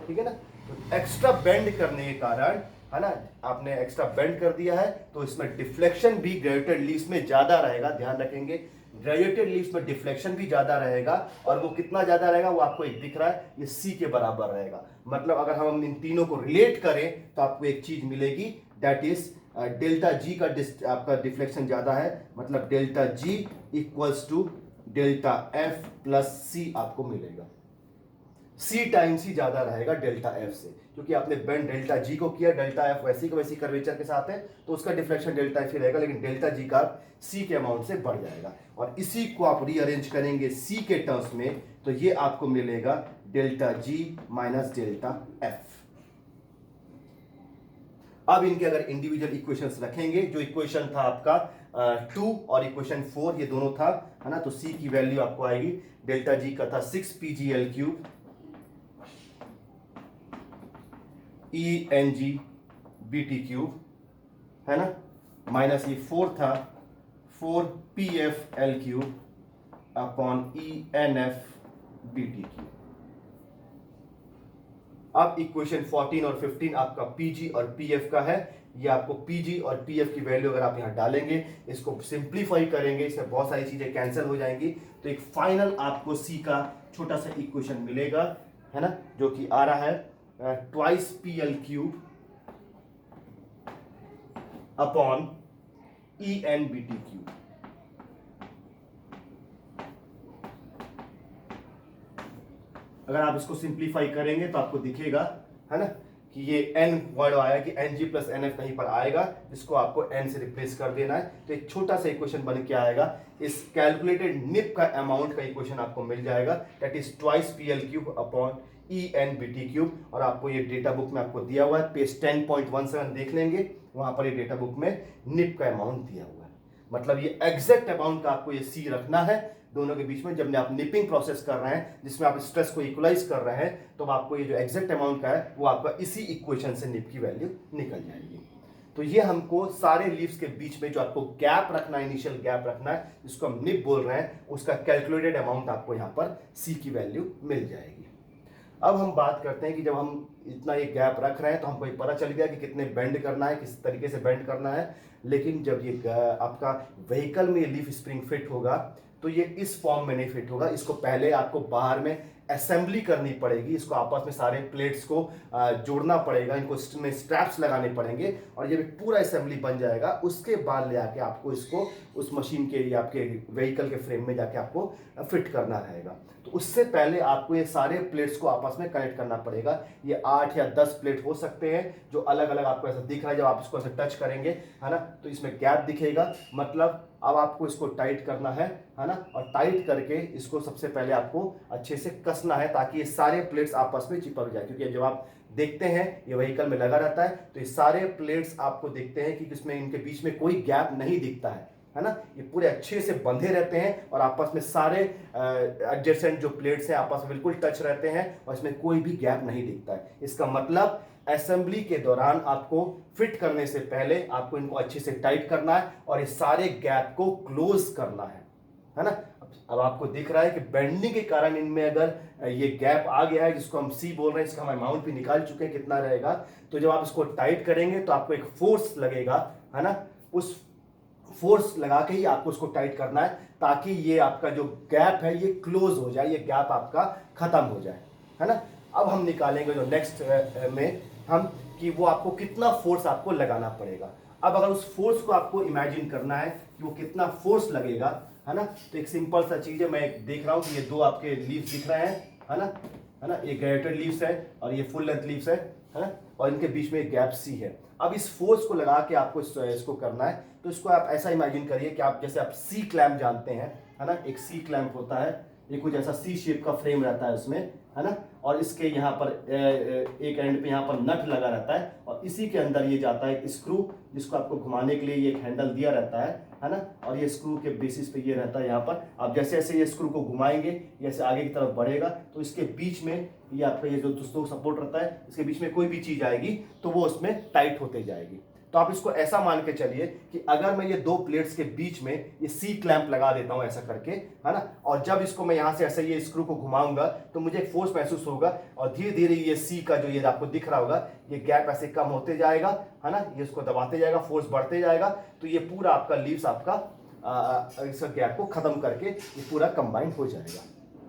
ठीक है ना। तो एक्स्ट्रा बेंड करने के कारण, है ना, आपने एक्स्ट्रा बेंड कर दिया है तो इसमें डिफ्लेक्शन भी ग्रेविटेड लीव्स में ज्यादा रहेगा। ध्यान रखेंगे ग्रेविटेड लीव्स में डिफ्लेक्शन भी ज्यादा रहेगा और वो कितना ज्यादा रहेगा वो आपको एक दिख रहा है, ये C के बराबर रहेगा। मतलब अगर हम इन तीनों को रिलेट करें तो आपको एक चीज मिलेगी, दैट इज डेल्टा G का आपका डिफ्लेक्शन ज्यादा है, मतलब delta G equals to delta F plus C आपको मिलेगा। C टाइम्स ही ज्यादा रहेगा डेल्टा F से, क्योंकि आपने बेंड डेल्टा G को किया, डेल्टा F वैसी का वैसी कर्वेचर के साथ है तो उसका डिफ्लेक्शन डेल्टा F ही रहेगा, लेकिन डेल्टा G का C के अमाउंट से बढ़ जाएगा। और इसी को आप रीअरेंज करेंगे C के टर्म्स में तो ये आपको मिलेगा delta G minus delta F। अब इनके अगर इंडिविजुअल इक्वेशंस रखेंगे, जो इक्वेशन था आपका 2 और इक्वेशन 4 ये दोनों था, है ना, तो C की वैल्यू आपको आएगी, डेल्टा G का था 6PGL क्यूब ENGBT क्यूब, है ना, माइनस ये 4 था 4PFL cube upon ENFBT cube. अब इक्वेशन 14 और 15 आपका PG और PF का है। ये आपको PG और PF की वैल्यू अगर आप यहां डालेंगे, इसको सिंप्लीफाई करेंगे, इसमें बहुत सारी चीजें कैंसिल हो जाएंगी तो एक फाइनल आपको C का छोटा सा इक्वेशन मिलेगा, है ना, जो कि आ रहा है twice PL cube upon ENBT cube. अगर आप इसको सिंप्लीफाई करेंगे तो आपको दिखेगा, है ना, कि ये n वर्ड आया कि Ng प्लस NF कहीं पर आएगा, इसको आपको n से रिप्लेस कर देना है। तो एक छोटा सा इक्वेशन बन के आएगा, इस कैलकुलेटेड निप का अमाउंट का इक्वेशन आपको मिल जाएगा, that is twice PL³ upon ENBT³। और आपको ये डेटा बुक में आपको दिया हुआ है, पेज 10.17 देख लेंगे, वहां पर ये डेटा बुक में निप का अमाउंट दिया हुआ है। मतलब ये एग्जैक्ट अमाउंट का आपको ये सी रखना है दोनों के बीच में। जब आप निपिंग प्रोसेस कर रहे हैं जिसमें आप स्ट्रेस को इक्वलाइज कर रहे हैं, तो आपको ये जो एग्जैक्ट अमाउंट का है वो आपका इसी इक्वेशन से निप की वैल्यू निकल जाएगी। तो ये हमको सारे लीव्स के बीच में जो आपको गैप रखना है, इनिशियल गैप रखना है, जिसको हम निप बोल रहे हैं, उसका कैलकुलेटेड अमाउंट आपको यहाँ पर सी की वैल्यू मिल जाएगी। अब हम बात करते हैं कि जब हम इतना ये गैप रख रहे हैं तो हमको ये पता चल गया कि कितने बेंड करना है, किस तरीके से बेंड करना है। लेकिन जब ये आपका व्हीकल में लीफ स्प्रिंग फिट होगा तो ये इस फॉर्म में नहीं फिट होगा। इसको पहले आपको बाहर में असेंबली करनी पड़ेगी, इसको आपस में सारे प्लेट्स को जोड़ना पड़ेगा, इनको में स्ट्रैप्स लगाने पड़ेंगे, और जब पूरा असेंबली बन जाएगा उसके बाद ले आके आपको इसको उस मशीन के या आपके व्हीकल के फ्रेम में जाके आपको फिट करना रहेगा। तो उससे पहले आपको ये सारे प्लेट्स को आपस में कनेक्ट करना पड़ेगा। ये 8 या 10 प्लेट हो सकते हैं जो अलग अलग आपको ऐसा दिख रहा है। जब आप इसको ऐसे टच करेंगे, है ना, तो इसमें गैप दिखेगा, मतलब अब आपको इसको टाइट करना है ना, और टाइट करके इसको सबसे पहले आपको अच्छे से कसना है ताकि ये सारे प्लेट्स आपस में चिपक जाए। क्योंकि जब आप देखते हैं ये व्हीकल में लगा रहता है तो ये सारे प्लेट्स आपको दिखते हैं कि इसमें इनके बीच में कोई गैप नहीं दिखता है ना, ये पूरे अच्छे से बंधे रहते हैं और आपस में सारे एडजेसेंट जो प्लेट्स हैं आपस में बिल्कुल टच रहते हैं और इसमें कोई भी गैप नहीं दिखता है। इसका मतलब असेंबली के दौरान आपको फिट करने से पहले आपको इनको अच्छे से टाइट करना है और इस सारे गैप को क्लोज करना है ना। अब आपको दिख रहा है कि बेंडिंग के कारण इनमें अगर ये गैप आ गया है, जिसको हम सी बोल रहे हैं, इसका हम अमाउंट भी निकाल चुके हैं कितना रहेगा। तो जब आप इसको टाइट करेंगे तो आपको एक फोर्स लगेगा, है ना, उस फोर्स लगा के ही आपको उसको टाइट करना है ताकि ये आपका जो गैप है ये क्लोज हो जाए, ये गैप आपका खत्म हो जाए, है ना। अब हम निकालेंगे जो नेक्स्ट में हम कि वो आपको कितना फोर्स आपको लगाना पड़ेगा। अब अगर उस फोर्स को आपको इमेजिन करना है कि वो कितना फोर्स लगेगा, है ना, तो एक सिंपल सा चीज है, मैं देख रहा हूं कि ये दो आपके लीव्स दिख रहे हैं, है ना, ये ग्रेटेड लीव्स है और ये फुल लेंथ लीव्स है ना, और इनके बीच में एक गैप सी है। अब इस फोर्स को लगा के आपको इसको करना है। तो इसको आप ऐसा इमेजिन करिए कि आप जैसे आप सी क्लैंप जानते हैं, है ना, एक सी क्लैंप होता है, ये कुछ ऐसा सी शेप का फ्रेम रहता है उसमें, है ना, और इसके यहाँ पर एक एंड पे यहाँ पर नट लगा रहता है और इसी के अंदर ये जाता है एक स्क्रू, जिसको आपको घुमाने के लिए ये एक हैंडल दिया रहता है ना, और ये स्क्रू के बेसिस पे ये रहता है। यहाँ पर आप जैसे जैसे ये स्क्रू को घुमाएंगे जैसे आगे की तरफ बढ़ेगा तो इसके बीच में ये आपका ये जो दोस्तों सपोर्ट रहता है, इसके बीच में कोई भी चीज आएगी तो वो उसमें टाइट होते जाएगी। तो आप इसको ऐसा मान के चलिए कि अगर मैं ये दो प्लेट्स के बीच में ये सी क्लैंप लगा देता हूं ऐसा करके, है ना, और जब इसको मैं यहां से ऐसे ये स्क्रू को घुमाऊंगा तो मुझे एक फोर्स महसूस होगा और धीरे धीरे ये सी का जो ये आपको दिख रहा होगा ये गैप ऐसे कम होते जाएगा, है ना, ये इसको दबाते जाएगा, फोर्स बढ़ते जाएगा, तो ये पूरा आपका लीव्स आपका इस गैप को खत्म करके ये पूरा कंबाइन हो जाएगा,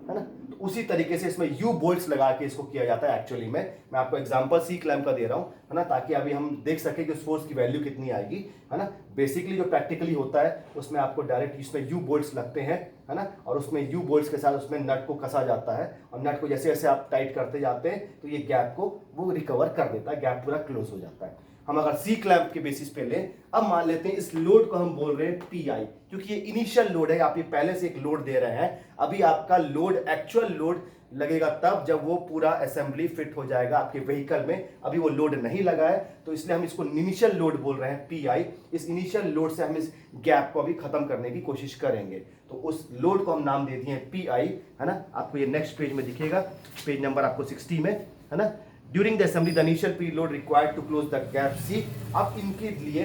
है ना। तो उसी तरीके से इसमें यू बोल्ट्स लगा के इसको किया जाता है। एक्चुअली मैं आपको एग्जांपल सी क्लैंप का दे रहा हूं, है ना, ताकि अभी हम देख सके कि उस फोर्स की वैल्यू कितनी आएगी, है ना। बेसिकली जो प्रैक्टिकली होता है उसमें आपको डायरेक्ट इसमें यू बोल्ट्स लगते हैं, है ना, और उसमें यू बोल्ट्स के साथ उसमें नट को कसा जाता है और नट को जैसे जैसे आप टाइट करते जाते हैं तो ये गैप को वो रिकवर कर देता है, गैप पूरा क्लोज हो जाता है। हम अगर सी क्लैंप के बेसिस पे लें, अब मान लेते हैं इस लोड को हम बोल रहे हैं पीआई, क्योंकि ये इनिशियल लोड है, आप ये पहले से एक लोड दे रहे हैं। अभी आपका लोड एक्चुअल लोड लगेगा तब जब वो पूरा असेंबली फिट हो जाएगा आपके व्हीकल में। अभी वो लोड नहीं लगा है तो इसलिए हम इसको इनिशियल लोड बोल रहे हैं पीआई। इस इनिशियल लोड से हम इस गैप को अभी खत्म करने की कोशिश करेंगे, तो उस लोड को हम नाम दे दिए पीआई, है ना। आपको ये नेक्स्ट पेज में दिखेगा, पेज नंबर आपको 60 में, है ना। During the assembly, the initial preload required to close the gap C। अब इनके लिए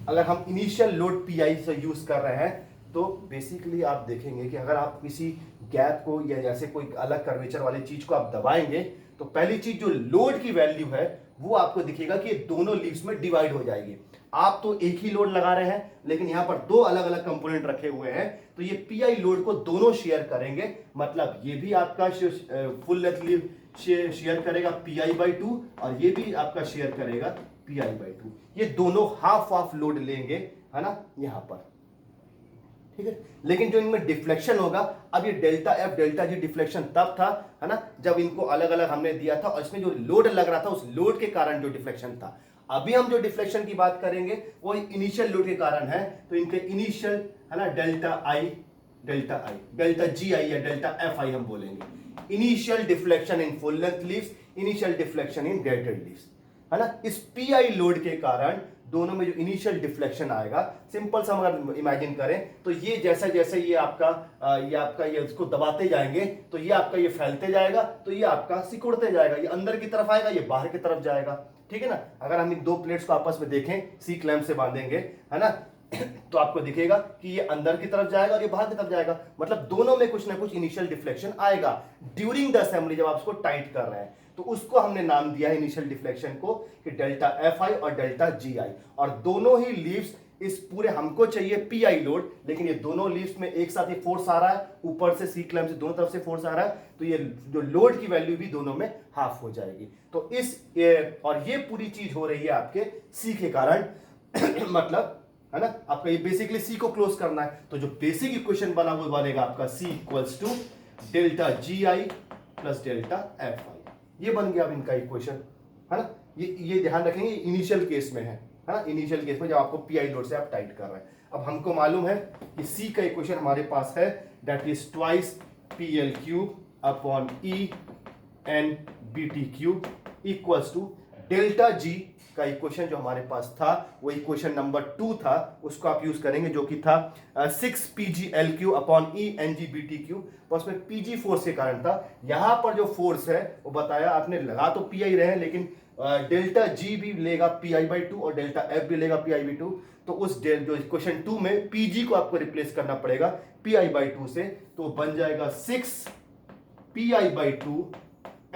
अगर हम इनिशियल लोड PI से यूज कर रहे हैं तो बेसिकली आप देखेंगे कि अगर आप किसी गैप को या जैसे कोई अलग कर्वेचर वाली चीज को आप दबाएंगे तो पहली चीज जो लोड की वैल्यू है वो आपको दिखेगा कि ये दोनों लीव्स में डिवाइड हो जाएगी। आप तो एक ही लोड लगा रहे हैं लेकिन यहां पर दो अलग अलग कंपोनेंट रखे हुए हैं, तो ये पीआई लोड को दोनों शेयर करेंगे। मतलब ये भी आपका फुल लेंथ लीव शेयर करेगा PI/2 और ये भी आपका शेयर करेगा PI/2। ये दोनों हाफ हाफ लोड लेंगे, है ना, यहां पर। ठीक है। लेकिन जो इनमें डिफ्लेक्शन होगा, अब ये delta F delta G deflection तब था, है ना, जब इनको अलग अलग हमने दिया था और इसमें जो लोड लग रहा था उस लोड के कारण जो डिफ्लेक्शन था। अभी हम जो डिफ्लेक्शन की बात करेंगे वो इनिशियल लोड के कारण है, तो इनके इनिशियल, है ना, डेल्टा जी आई या डेल्टा एफ आई हम बोलेंगे। Initial deflection in full length leaves, initial deflection in graded leaves, है ना। इस पी आई लोड के कारण दोनों में जो इनिशियल डिफ्लेक्शन आएगा, सिंपल सा अगर इमेजिन करें तो ये जैसा जैसे ये आपका ये इसको दबाते जाएंगे तो ये आपका ये फैलते जाएगा, तो ये आपका सिकुड़ते जाएगा, ये अंदर की तरफ आएगा, ये बाहर की तरफ जाएगा, ठीक है ना। अगर हम इन दो प्लेट्स को आपस में देखें, सी क्लैंप से बांधेंगे, है ना, तो आपको दिखेगा कि ये अंदर की तरफ जाएगा और ये बाहर की तरफ जाएगा, मतलब दोनों में कुछ ना कुछ इनिशियल डिफ्लेक्शन आएगा ड्यूरिंग द असेंबली, जब आप इसको टाइट कर रहे हैं। तो उसको हमने नाम दिया है इनिशियल डिफ्लेक्शन को कि डेल्टा एफ आई और डेल्टा जी आई। और दोनों ही लीव्स इस पूरे, हमको चाहिए पी आई लोड, लेकिन ये दोनों लीव्स में एक साथ ही फोर्स आ रहा है, ऊपर से सी क्लैंप से दोनों तरफ से फोर्स आ रहा है, तो ये जो लोड की वैल्यू भी दोनों में हाफ हो जाएगी। तो और ये पूरी चीज हो रही है आपके सी के कारण मतलब, है ना, आपका ये बेसिकली सी को क्लोज करना है। तो जो बेसिक इक्वेशन बना वो बनेगा आपका C equals to delta G I plus delta F I. ये बन गया अब इनका इक्वेशन, है ना। ये ध्यान रखेंगे इनिशियल केस में है ना, इनिशियल केस में जब आपको पीआई लोड से आप टाइट कर रहे हैं। अब हमको मालूम है कि सी का इक्वेशन हमारे पास है, that is twice P L cube upon E N B T cube equals to delta G का इक्वेशन जो हमारे पास था वो इक्वेशन नंबर 2 था, उसको आप यूज करेंगे, जो कि था 6 PG L cube upon E N G B T cube. उसमें पीजी फोर्स के कारण था। यहां पर जो फोर्स है वो बताया आपने, लगा तो पी आई रहे, लेकिन डेल्टा जी भी लेगा पी आई बाई 2 और डेल्टा एफ भी लेगा पी आई बाई 2। तो उस जो इक्वेशन 2 में पीजी को आपको रिप्लेस करना पड़ेगा पी आई बाई 2 से, तो बन जाएगा 6 P I by 2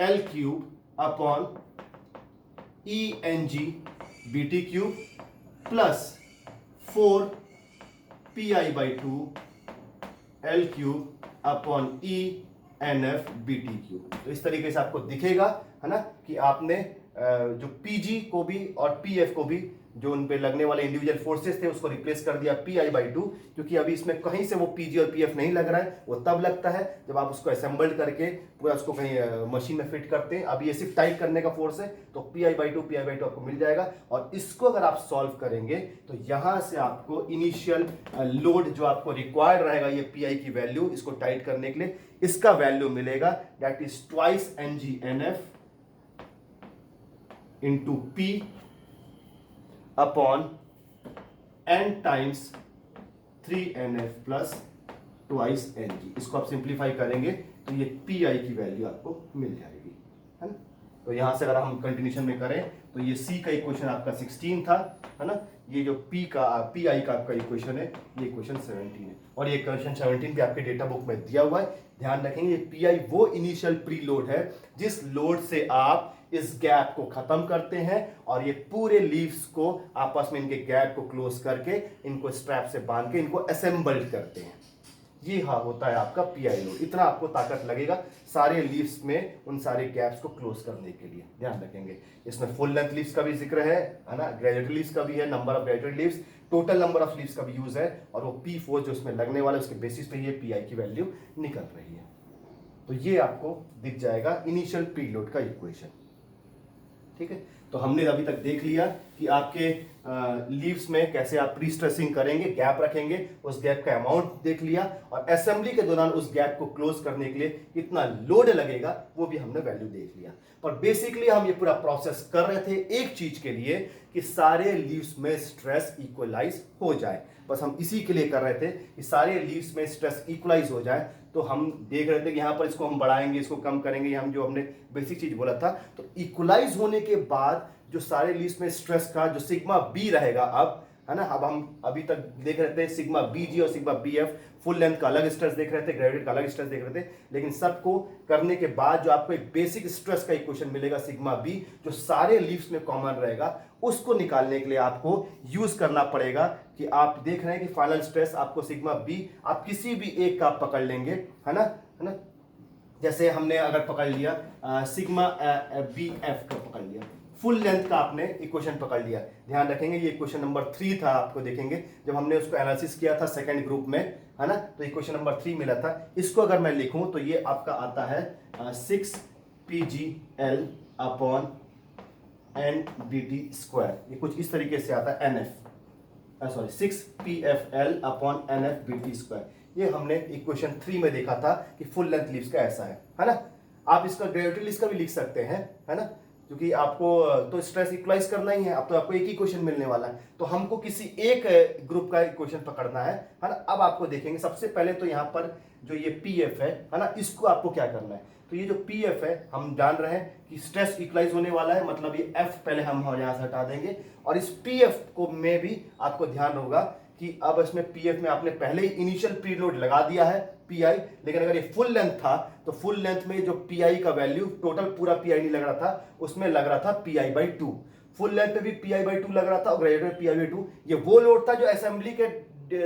L cube upon E N G B T cube plus 4 P I by 2 L cube upon E N F B T cube. तो इस तरीके से आपको दिखेगा, है ना, कि आपने जो पीजी को भी और पीएफ को भी, जो उन पे लगने वाले इंडिविजुअल फोर्सेस थे, उसको रिप्लेस कर दिया पी आई बाई 2, क्योंकि अभी इसमें कहीं से वो पीजी और पीएफ नहीं लग रहा है। वो तब लगता है जब आप उसको असेंबल्ड करके पूरा उसको कहीं मशीन में फिट करते हैं। अभी ये सिर्फ टाइट करने का फोर्स है, तो पी आई बाई 2 आपको मिल जाएगा। और इसको अगर आप सॉल्व करेंगे तो यहां से आपको इनिशियल लोड जो आपको रिक्वायर्ड रहेगा, ये पी आई की वैल्यू, इसको टाइट करने के लिए इसका वैल्यू मिलेगा, that is twice N G N F into P upon n times 3nf plus twice N G. इसको आप सिंप्लीफाई करेंगे तो ये पी आई की वैल्यू आपको मिल जाएगी, है ना। तो यहां से अगर हम कंटिन्यूशन में करें तो ये सी का इक्वेशन आपका 16 था, है ना। ये जो पी आई का आपका इक्वेशन है, ये इक्वेशन 17 है, और ये इक्वेशन 17 भी आपके डेटा बुक में दिया हुआ है। ध्यान रखेंगे ये पी आई वो इनिशियल प्री लोड है जिस लोड से आप इस गैप को खत्म करते हैं और ये पूरे लीव्स को आपस में इनके गैप को क्लोज करके इनको स्ट्रैप से बांध के इनको असेंबल्ड करते हैं। ये होता है आपका पीआई लोड। इतना आपको ताकत लगेगा सारे लीव्स में उन सारे गैप्स को क्लोज करने के लिए। ध्यान रखेंगे इसमें फुल लेंथ लीव्स का भी जिक्र है ना, ग्रेजुएटेड लीव्स का भी है, number of graduated leaves, total number of leaves का भी यूज है, और वो पी फोर्स जो इसमें लगने वाला है उसके बेसिस पे ये पीआई की वैल्यू निकल रही है। तो ये आपको दिख जाएगा इनिशियल प्री लोड का इक्वेशन, ठीक है। तो हमने अभी तक देख लिया कि आपके लीव्स में कैसे आप प्री स्ट्रेसिंग करेंगे, गैप रखेंगे, उस गैप का अमाउंट देख लिया, और असेंबली के दौरान उस गैप को क्लोज करने के लिए कितना लोड लगेगा वो भी हमने वैल्यू देख लिया। पर बेसिकली हम ये पूरा प्रोसेस कर रहे थे एक चीज के लिए कि सारे लीव्स में स्ट्रेस इक्वलाइज हो जाए। बस हम इसी के लिए कर रहे थे कि सारे लीव्स में स्ट्रेस इक्वलाइज हो जाए। तो हम देख रहे थे कि यहाँ पर इसको हम बढ़ाएंगे, इसको कम करेंगे, हम जो हमने बेसिक चीज बोला था। तो इक्वलाइज होने के बाद जो सारे लीव्स में स्ट्रेस का जो सिग्मा बी रहेगा, अब है ना, अब हम अभी तक देख रहे थे सिग्मा बी जी और sigma B F, full length का अलग स्ट्रेस देख रहे थे, ग्रेविटी का अलग स्ट्रेस देख रहे थे, लेकिन सबको करने के बाद जो आपको एक बेसिक स्ट्रेस का इक्वेशन मिलेगा सिग्मा बी, जो सारे लीव्स में कॉमन रहेगा, उसको निकालने के लिए आपको यूज करना पड़ेगा कि आप देख रहे हैं कि फाइनल स्ट्रेस आपको सिग्मा बी आप किसी भी एक का पकड़ लेंगे, है ना। जैसे हमने अगर पकड़ लिया सिग्मा बी एफ का पकड़ लिया, फुल लेंथ का आपने इक्वेशन पकड़ लिया। ध्यान रखेंगे ये इक्वेशन नंबर 3 था, आपको देखेंगे जब हमने उसको एनालिसिस किया था सेकंड ग्रुप में, है ना, तो इक्वेशन नंबर 3 मिला था। इसको अगर मैं लिखूं तो ये आपका आता है 6PGL अपॉन NBT²। ये कुछ इस तरीके से आता है, NF, sorry 6PFL upon NFBT²। ये हमने इक्वेशन 3 में देखा था कि फुल लेंथ लीव्स का ऐसा है ना। आप इसका ग्रेविटी लीव्स का भी लिख सकते हैं, है ना, क्योंकि आपको तो स्ट्रेस इक्वलाइज करना ही है। अब तो आपको एक ही क्वेश्चन मिलने वाला है, तो हमको किसी एक ग्रुप का क्वेश्चन पकड़ना है ना। अब आपको देखेंगे सबसे पहले तो यहाँ पर जो ये PF है ना, इसको आपको क्या करना है। तो ये जो PF है हम जान रहे हैं कि स्ट्रेस इक्वलाइज होने वाला है, मतलब ये F पहले हम यहाँ से हटा देंगे। और इस PF को में भी आपको ध्यान होगा कि अब इसमें PF में आपने पहले ही इनिशियल प्रीलोड लगा दिया है PI, लेकिन अगर ये फुल लेंथ था तो फुल लेंथ में जो PI का वैल्यू टोटल पूरा PI नहीं लग रहा था, उसमें लग रहा था PI/2। फुल लेंथ पे भी PI/2 लग रहा था और ग्रेजुएट में PI/2। ये वो लोड था जो असेंबली के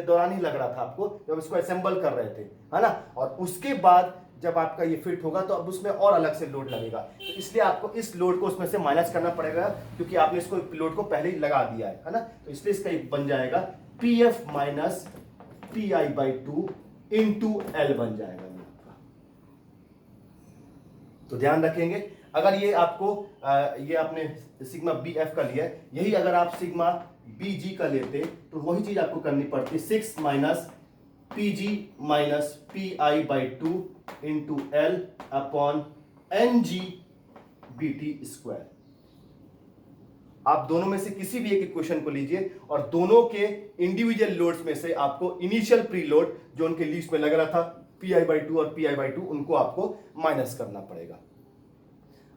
दौरान ही लग रहा था आपको, जब इसको असेंबल कर रहे थे, है ना। और उसके बाद जब आपका ये फिट होगा तो अब उसमें और अलग से लोड लगेगा, तो इसलिए आपको इस लोड को उसमें से माइनस करना पड़ेगा, क्योंकि आपने इसको लोड को पहले ही लगा दिया है ना। तो इसलिए इसका बन जाएगा PF minus PI/2 into L बन जाएगा आपका। तो ध्यान रखेंगे, अगर ये आपको ये आपने सिग्मा BF का लिया, यही अगर आप सिग्मा BG का लेते तो वही चीज आपको करनी पड़ती, 6 minus PG minus PI/2 into L upon NGBT²। आप दोनों में से किसी भी एक इक्वेशन को लीजिए और दोनों के इंडिविजुअल लोड्स में से आपको इनिशियल प्रीलोड जो उनके लीस्ट में लग रहा था PI/2 और PI/2, उनको आपको माइनस करना पड़ेगा।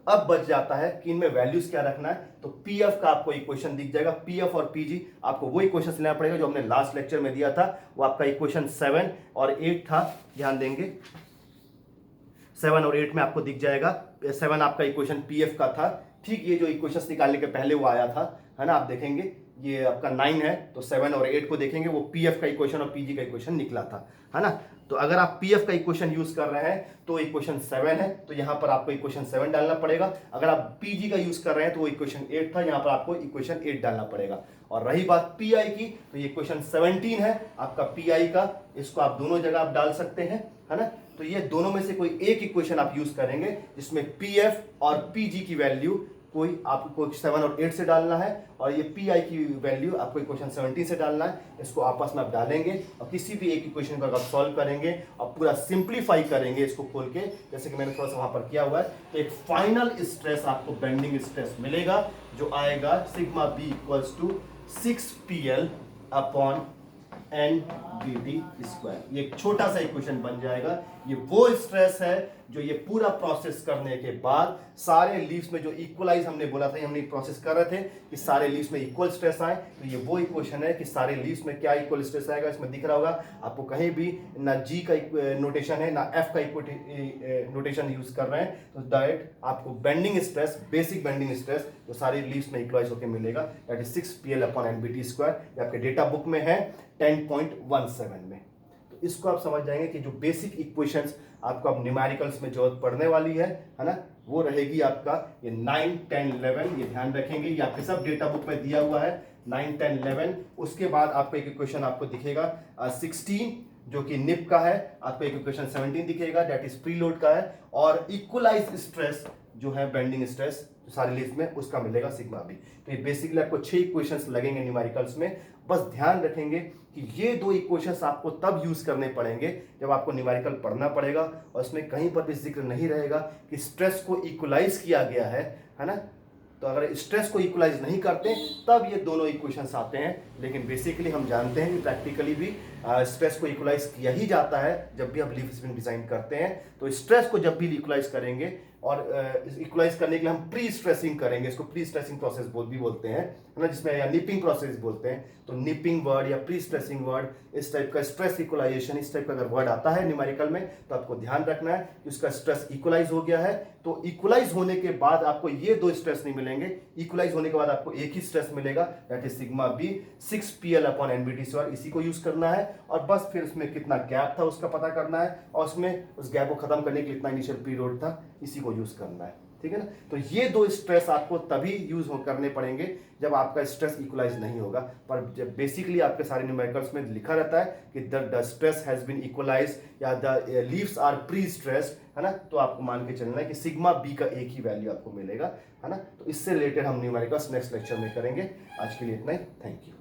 अब बच जाता है कि इनमें वैल्यूज क्या रखना है। तो PF का आपको इक्वेशन दिख जाएगा, PF और PG आपको वो इक्वेशन लेना पड़ेगा जो हमने लास्ट लेक्चर में दिया था। वो आपका इक्वेशन 7 और 8 था, ध्यान देंगे 7 और 8 में आपको दिख जाएगा। 7 आपका इक्वेशन PF का था, ठीक ये जो इक्वेशन निकालने के पहले वो आया था, है ना। आप देखेंगे ये आपका 9 है, तो 7 और 8 को देखेंगे, वो PF का इक्वेशन और PG का इक्वेशन निकला था, है ना। तो अगर आप PF का इक्वेशन यूज कर रहे हैं तो इक्वेशन 7 है, तो यहां पर आपको इक्वेशन 7 डालना पड़ेगा। अगर आप PG का यूज कर रहे हैं तो वो इक्वेशन 8 था, यहां पर आपको इक्वेशन 8 डालना पड़ेगा। और रही बात PI की, तो ये इक्वेशन 17 है आपका PI का, इसको आप दोनों जगह आप डाल सकते हैं, है ना। तो ये दोनों में से कोई एक इक्वेशन आप यूज करेंगे जिसमें PF और PG की वैल्यू कोई आपको 7 और 8 से डालना है, और ये PI की वैल्यू आपको इक्वेशन 17 से डालना है। इसको आपस में आप डालेंगे और किसी भी एक इक्वेशन को अगर सॉल्व करेंगे और पूरा सिंप्लीफाई करेंगे इसको खोल के, जैसे कि मैंने थोड़ा सा वहां पर किया हुआ है, तो एक फाइनल स्ट्रेस आपको बेंडिंग स्ट्रेस मिलेगा जो आएगा sigma B equals to 6PL upon NBT²। ये एक छोटा सा इक्वेशन बन जाएगा। ये वो स्ट्रेस है जो ये पूरा प्रोसेस करने के बाद सारे लीव्स में जो इक्वलाइज हमने बोला था, हमने प्रोसेस कर रहे थे कि सारे लीव्स में इक्वल स्ट्रेस आए, तो ये वो इक्वेशन है कि सारे लीव्स में क्या इक्वल स्ट्रेस आएगा। इसमें दिख रहा होगा आपको, कहीं भी ना G का नोटेशन है ना F का नोटेशन यूज कर रहे हैं, तो डायरेक्ट आपको bending stress, basic bending stress जो सारे लीव्स में इक्वलाइज होकर मिलेगा, that is 6PL upon NBT²। ये आपके डेटा बुक में है 10.17 में। तो इसको आप समझ जाएंगे कि जो बेसिक इक्वेशंस आपको अब न्यूमेरिकल्स में जरूरत पड़ने वाली है ना, वो रहेगी आपका ये 9, 10, 11। ये ध्यान रखेंगे, ये आपके सब डेटा बुक में दिया हुआ है 9, 10, 11। उसके बाद आपको एक इक्वेशन आपको दिखेगा 16 जो कि निप का है, आपको एक इक्वेशन 17 दिखेगा दैट इज प्रीलोड का है, और इक्वलाइज स्ट्रेस जो है बेंडिंग स्ट्रेस सारे लीव्स में उसका मिलेगा सिग्मा B। तो ये बेसिकली आपको 6 इक्वेशंस लगेंगे न्यूमेरिकल्स में। बस ध्यान रखेंगे कि ये 2 इक्वेशंस आपको तब यूज करने पड़ेंगे जब आपको न्यूमेरिकल पढ़ना पड़ेगा, और इसमें कहीं पर भी जिक्र नहीं रहेगा कि स्ट्रेस को इक्वलाइज किया गया है ना। तो अगर स्ट्रेस को इक्वलाइज नहीं करते तब ये दोनों इक्वेशंस आते हैं, लेकिन बेसिकली हम जानते हैं कि प्रैक्टिकली भी स्ट्रेस को इक्वलाइज किया ही जाता है जब भी आप लीफ स्प्रिंग डिजाइन करते हैं। तो स्ट्रेस को जब भी इक्वलाइज करेंगे, और इक्वलाइज करने के लिए हम प्री स्ट्रेसिंग करेंगे, इसको प्री स्ट्रेसिंग प्रोसेस भी बोलते हैं, है ना, जिसमें या निपिंग प्रोसेस बोलते हैं। तो निपिंग वर्ड या प्री स्ट्रेसिंग वर्ड, इस टाइप का स्ट्रेस इक्वलाइजेशन, इस टाइप का अगर वर्ड आता है न्यूमेरिकल में तो आपको ध्यान रखना है कि उसका स्ट्रेस इक्वलाइज हो गया है। तो इक्वलाइज होने के बाद आपको ये 2 स्ट्रेस नहीं मिलेंगे, इक्वलाइज होने के बाद आपको एक ही स्ट्रेस मिलेगा that is sigma B 6PL upon NBT²। इसी को यूज करना है, और बस फिर उसमें कितना गैप था उसका पता करना है, और उसमें उस गैप को खत्म करने के लिए इतना इनिशियल पीरियड था, इसी को यूज करना है। ठीक है ना। तो ये दो स्ट्रेस आपको तभी यूज करने पड़ेंगे जब आपका स्ट्रेस इक्वलाइज नहीं होगा। पर जब बेसिकली आपके सारे न्यूमेरिकल्स में लिखा रहता है कि the stress has been equalise या the leaves are prestressed, है ना, तो आपको मान के चलना है कि सिग्मा बी का एक ही वैल्यू आपको मिलेगा, है ना। तो इससे रिलेटेड हम न्यूमेरिकल्स नेक्स्ट लेक्चर में करेंगे। आज के लिए इतना ही, थैंक यू।